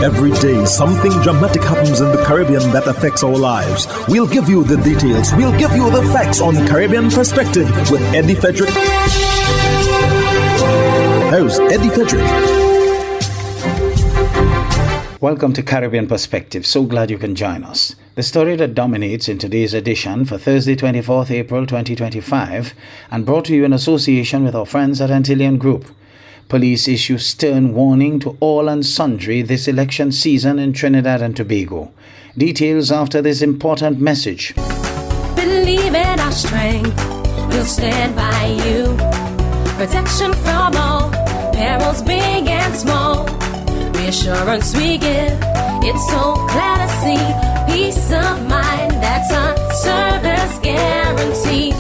Every day, something dramatic happens in the Caribbean that affects our lives. We'll give you the details. We'll give you the facts on Caribbean Perspective with Eddie Frederick. Host Eddie Frederick. Welcome to Caribbean Perspective. So glad you can join us. The story that dominates in today's edition for Thursday, 24th April 2025, and brought to you in association with our friends at Antillean Group. Police issue stern warning to all and sundry this election season in Trinidad and Tobago. Details after this important message. Believe in our strength, we'll stand by you. Protection from all, perils big and small. Reassurance we give, it's so clear to see. Peace of mind, that's our service guarantee.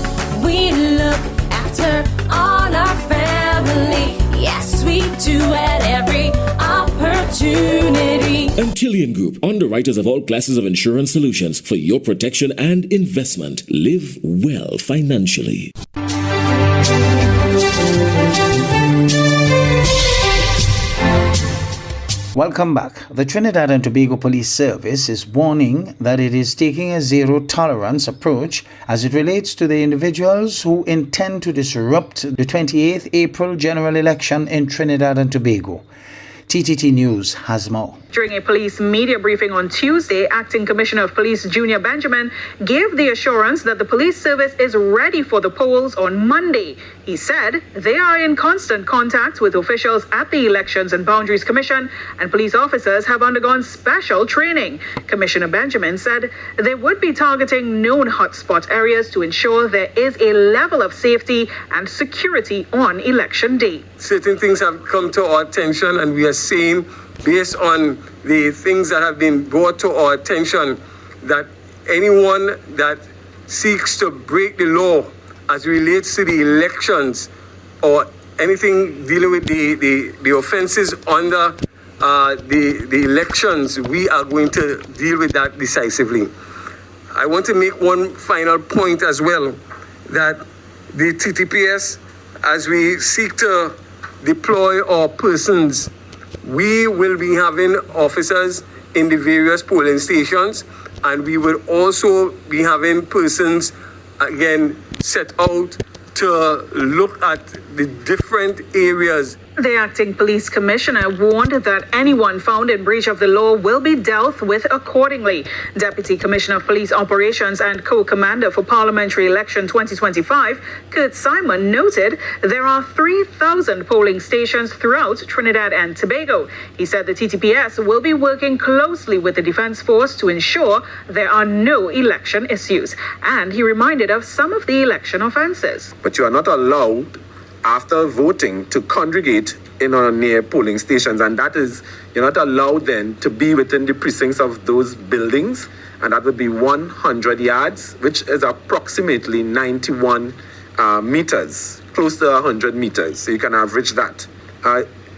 We look after all our family. Yes, we do at every opportunity. Antillean Group, underwriters of all classes of insurance solutions for your protection and investment. Live well financially. Welcome back. The Trinidad and Tobago Police Service is warning that it is taking a zero-tolerance approach as it relates to the individuals who intend to disrupt the 28th April general election in Trinidad and Tobago. TTT News has more. During a police media briefing on Tuesday, Acting Commissioner of Police Junior Benjamin gave the assurance that the police service is ready for the polls on Monday. He said they are in constant contact with officials at the Elections and Boundaries Commission, and police officers have undergone special training. Commissioner Benjamin said they would be targeting known hotspot areas to ensure there is a level of safety and security on election day. Certain things have come to our attention, and we are seeing, based on the things that have been brought to our attention, that anyone that seeks to break the law as relates to the elections or anything dealing with the offenses under the elections, we are going to deal with that decisively. I want to make one final point as well, that the TTPS, as we seek to deploy our persons, we will be having officers in the various polling stations, and we will also be having persons, again, set out to look at the different areas. The acting police commissioner warned that anyone found in breach of the law will be dealt with accordingly. Deputy Commissioner of Police Operations and Co-Commander for Parliamentary Election 2025, Kurt Simon, noted there are 3,000 polling stations throughout Trinidad and Tobago. He said the TTPS will be working closely with the Defence Force to ensure there are no election issues. And he reminded of some of the election offences. But you are not allowed, after voting, to congregate in or near polling stations, and that is, you're not allowed then to be within the precincts of those buildings, and that would be 100 yards, which is approximately 91 meters, close to 100 meters, so you can average that.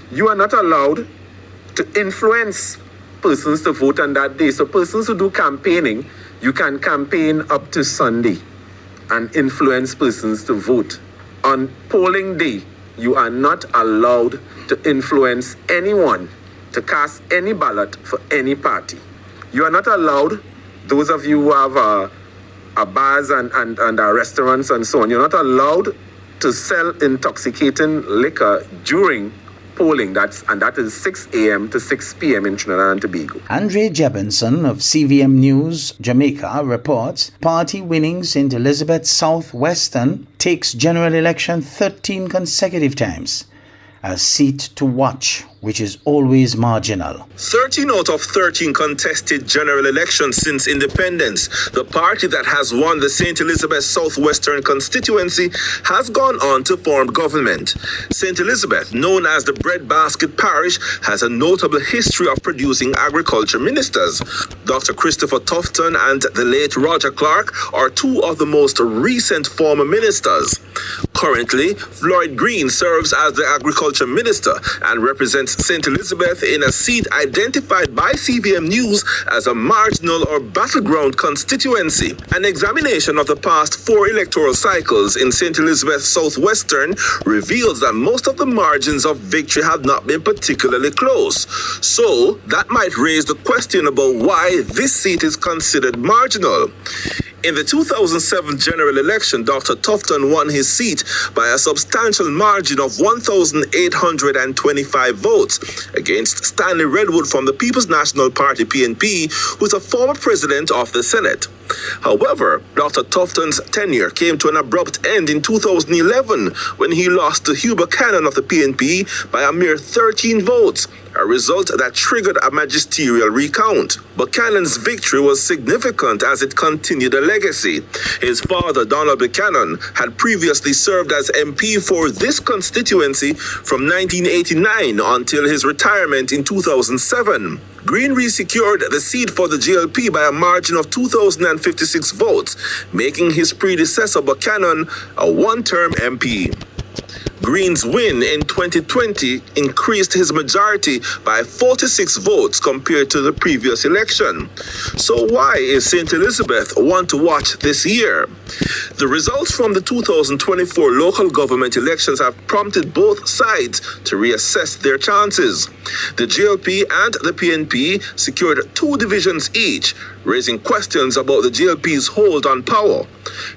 You are not allowed to influence persons to vote on that day. So persons who do campaigning, you can campaign up to Sunday and influence persons to vote. On polling day, you are not allowed to influence anyone to cast any ballot for any party. You are not allowed, those of you who have bars and restaurants and so on, you're not allowed to sell intoxicating liquor during polling. That is 6 a.m. to 6 p.m. in Trinidad and Tobago. Andre Jebinson of CVM News Jamaica reports party winning St. Elizabeth Southwestern takes general election 13 consecutive times. A seat to watch, which is always marginal. 13 out of 13 contested general elections since independence. The party that has won the St. Elizabeth Southwestern constituency has gone on to form government. St. Elizabeth, known as the breadbasket parish, has a notable history of producing agriculture ministers. Dr. Christopher Tufton and the late Roger Clark are two of the most recent former ministers. Currently, Floyd Green serves as the Agriculture Minister and represents St. Elizabeth in a seat identified by CVM News as a marginal or battleground constituency. An examination of the past 4 electoral cycles in St. Elizabeth Southwestern reveals that most of the margins of victory have not been particularly close. So, that might raise the question about why this seat is considered marginal. In the 2007 general election, Dr. Tufton won his seat by a substantial margin of 1,825 votes against Stanley Redwood from the People's National Party, PNP, who is a former president of the Senate. However, Dr. Tufton's tenure came to an abrupt end in 2011 when he lost to Hugh Buchanan of the PNP by a mere 13 votes, a result that triggered a magisterial recount. Buchanan's victory was significant as it continued a legacy. His father, Donald Buchanan, had previously served as MP for this constituency from 1989 until his retirement in 2007. Green re-secured the seat for the GLP by a margin of 2,056 votes, making his predecessor Buchanan a one-term MP. Green's win in 2020 increased his majority by 46 votes compared to the previous election. So why is St. Elizabeth one to watch this year? The results from the 2024 local government elections have prompted both sides to reassess their chances. The GLP and the PNP secured 2 divisions each, raising questions about the GLP's hold on power.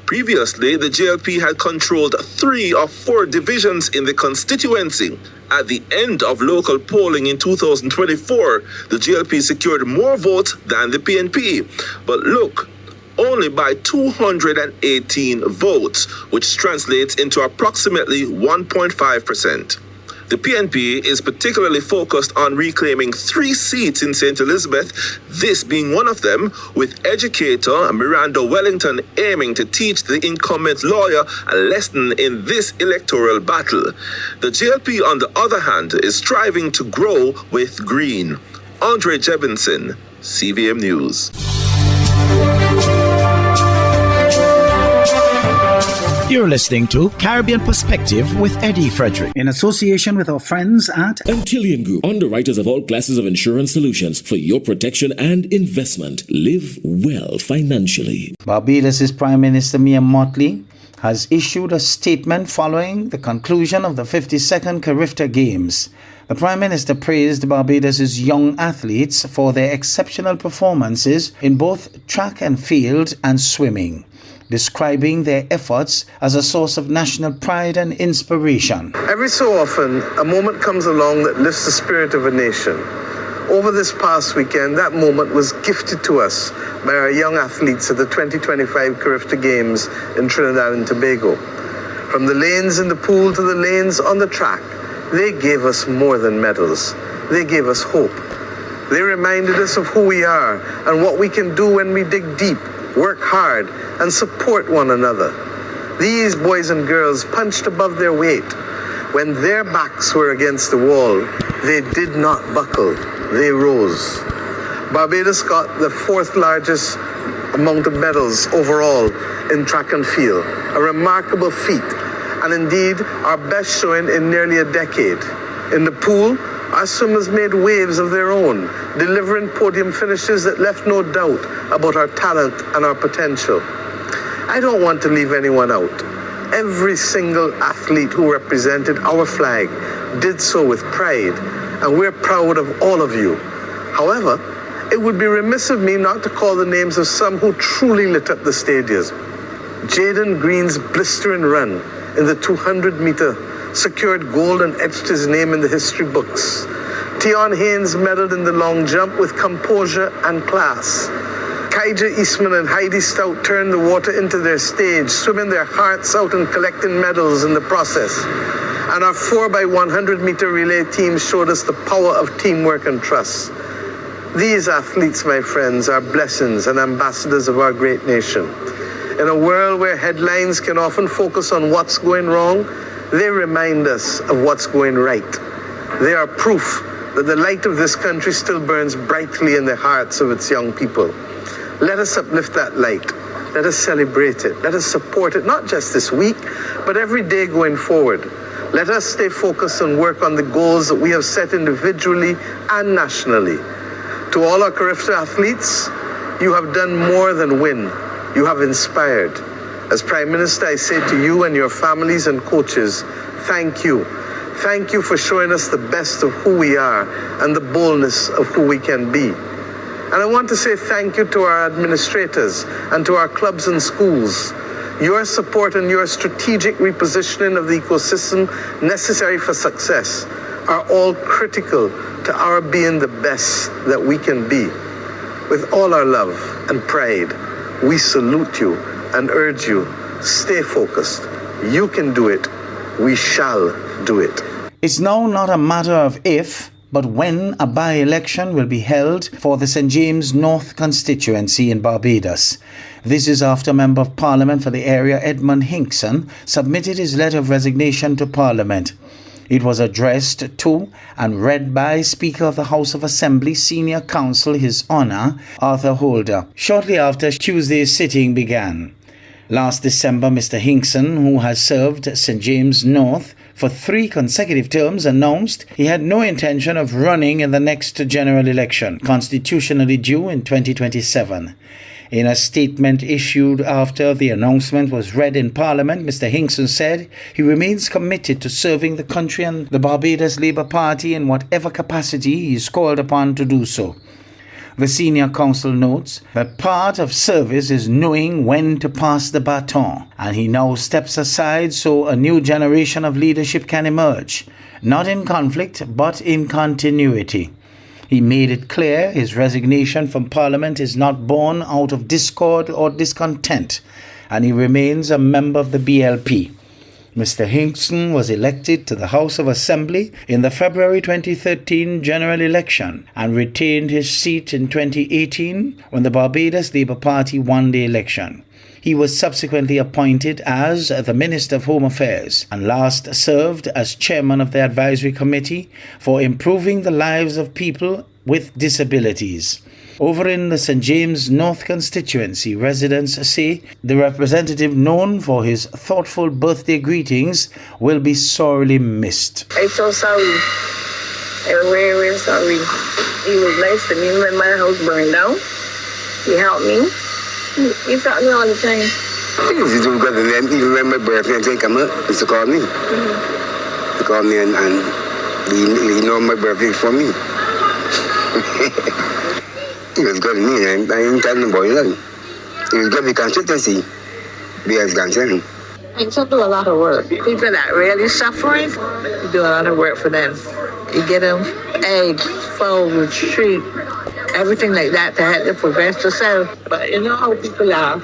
Previously, the GLP had controlled 3 of 4 divisions in the constituency. At the end of local polling in 2024, the GLP secured more votes than the PNP. But look, only by 218 votes, which translates into approximately 1.5%. The PNP is particularly focused on reclaiming 3 seats in St. Elizabeth, this being one of them, with educator Miranda Wellington aiming to teach the incumbent lawyer a lesson in this electoral battle. The GLP, on the other hand, is striving to grow with Green. Andre Jebinson, CVM News. You're listening to Caribbean Perspective with Eddie Frederick, in association with our friends at Antillian Group, underwriters of all classes of insurance solutions for your protection and investment. Live well financially. Barbados' Prime Minister Mia Mottley has issued a statement following the conclusion of the 52nd Carifta Games. The Prime Minister praised Barbados' young athletes for their exceptional performances in both track and field and swimming, describing their efforts as a source of national pride and inspiration. Every so often, a moment comes along that lifts the spirit of a nation. Over this past weekend, that moment was gifted to us by our young athletes at the 2025 Carifta Games in Trinidad and Tobago. From the lanes in the pool to the lanes on the track, they gave us more than medals. They gave us hope. They reminded us of who we are and what we can do when we dig deep, work hard, and support one another. These boys and girls punched above their weight. When their backs were against the wall, they did not buckle, they rose. Barbados got the 4th largest amount of medals overall in track and field, a remarkable feat, and indeed our best showing in nearly a decade. In the pool, our swimmers made waves of their own, delivering podium finishes that left no doubt about our talent and our potential. I don't want to leave anyone out. Every single athlete who represented our flag did so with pride, and we're proud of all of you. However, it would be remiss of me not to call the names of some who truly lit up the stadiums. Jaden Green's blistering run in the 200-meter secured gold and etched his name in the history books. Tion Haynes medaled in the long jump with composure and class. Kaija Eastman and Heidi Stout turned the water into their stage, swimming their hearts out and collecting medals in the process. And our 4x100-meter relay team showed us the power of teamwork and trust. These athletes, my friends, are blessings and ambassadors of our great nation. In a world where headlines can often focus on what's going wrong, they remind us of what's going right. They are proof that the light of this country still burns brightly in the hearts of its young people. Let us uplift that light. Let us celebrate it. Let us support it, not just this week, but every day going forward. Let us stay focused and work on the goals that we have set individually and nationally. To all our Carifta athletes, you have done more than win. You have inspired. As Prime Minister, I say to you and your families and coaches, thank you. Thank you for showing us the best of who we are and the boldness of who we can be. And I want to say thank you to our administrators and to our clubs and schools. Your support and your strategic repositioning of the ecosystem necessary for success are all critical to our being the best that we can be. With all our love and pride, we salute you and urge you, stay focused. You can do it. We shall do it. It's now not a matter of if, but when a by-election will be held for the St. James North constituency in Barbados. This is after Member of Parliament for the area Edmund Hinkson submitted his letter of resignation to Parliament. It was addressed to and read by Speaker of the House of Assembly Senior Counsel His Honour Arthur Holder shortly after Tuesday's sitting began. Last December, Mr. Hinkson, who has served St. James North for 3 consecutive terms, announced he had no intention of running in the next general election, constitutionally due in 2027. In a statement issued after the announcement was read in Parliament, Mr. Hinkson said he remains committed to serving the country and the Barbados Labour Party in whatever capacity he is called upon to do so. The senior counsel notes that part of service is knowing when to pass the baton, and he now steps aside so a new generation of leadership can emerge, not in conflict but in continuity. He made it clear his resignation from Parliament is not born out of discord or discontent, and he remains a member of the BLP. Mr. Hinkson was elected to the House of Assembly in the February 2013 general election and retained his seat in 2018 when the Barbados Labour Party won the election. He was subsequently appointed as the Minister of Home Affairs and last served as Chairman of the Advisory Committee for Improving the Lives of People with Disabilities. Over in the St. James North constituency, residents say the representative, known for his thoughtful birthday greetings, will be sorely missed. I'm so sorry. I'm very, very sorry. He was nice to me when my house burned down. He helped me. He taught me all the time. He's doing good. And then even when my birthday and take him up, he used to call me. He called me and he know my birthday for me. He was good to me, and I didn't tell him about it. He was good with consistency, be as concerned. I do a lot of work. People that really suffering, you do a lot of work for them. You get them eggs, food, street, everything like that to help them progress themselves. But you know how people are.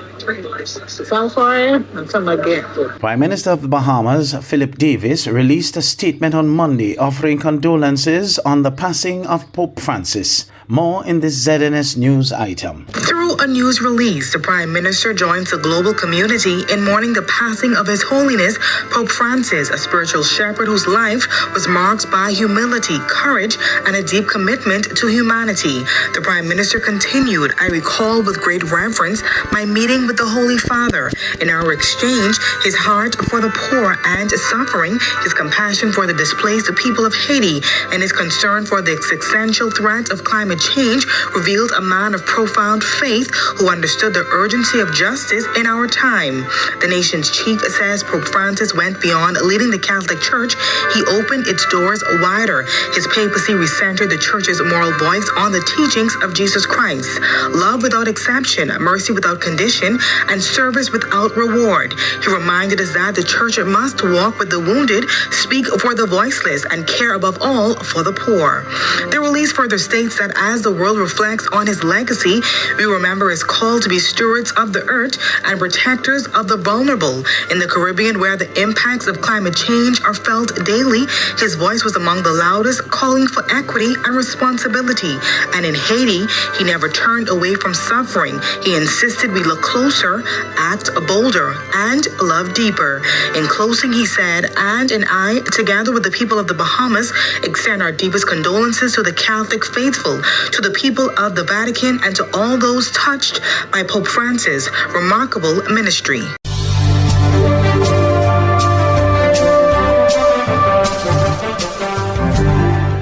Some for it and some against it. Prime Minister of the Bahamas, Philip Davis, released a statement on Monday offering condolences on the passing of Pope Francis. More in this ZNS News item. Through a news release, the Prime Minister joins the global community in mourning the passing of His Holiness Pope Francis, a spiritual shepherd whose life was marked by humility, courage, and a deep commitment to humanity. The Prime Minister continued, I recall with great reverence my meeting with the Holy Father. In our exchange, his heart for the poor and suffering, his compassion for the displaced people of Haiti, and his concern for the existential threat of climate change revealed a man of profound faith who understood the urgency of justice in our time. The nation's chief says Pope Francis went beyond leading the Catholic Church. He opened its doors wider. His papacy recentered the Church's moral voice on the teachings of Jesus Christ. Love without exception, mercy without condition, and service without reward. He reminded us that the Church must walk with the wounded, speak for the voiceless, and care above all for the poor. The release further states that as the world reflects on his legacy, we remember his call to be stewards of the earth and protectors of the vulnerable. In the Caribbean, where the impacts of climate change are felt daily, his voice was among the loudest, calling for equity and responsibility. And in Haiti, he never turned away from suffering. He insisted we look closer, act bolder, and love deeper. In closing, he said, and I, together with the people of the Bahamas, extend our deepest condolences to the Catholic faithful, to the people of the Vatican and to all those touched by Pope Francis' remarkable ministry.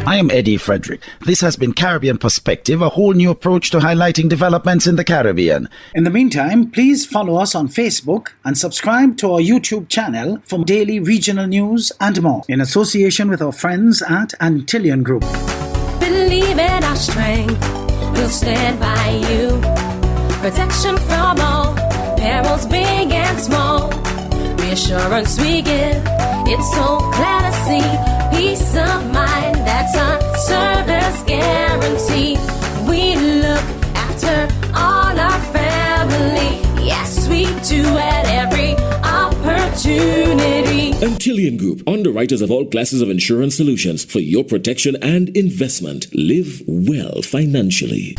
I am Eddie Frederick. This has been Caribbean Perspective, a whole new approach to highlighting developments in the Caribbean. In the meantime, please follow us on Facebook and subscribe to our YouTube channel for daily regional news and more, in association with our friends at Antillian Group. Believe in our strength, we'll stand by you. Protection from all perils, big and small. Reassurance we give, it's so glad to see. Peace of mind, that's our service guarantee. We look after all our family. Yes, we do at every opportunity. Antillian Group, underwriters of all classes of insurance solutions for your protection and investment. Live well financially.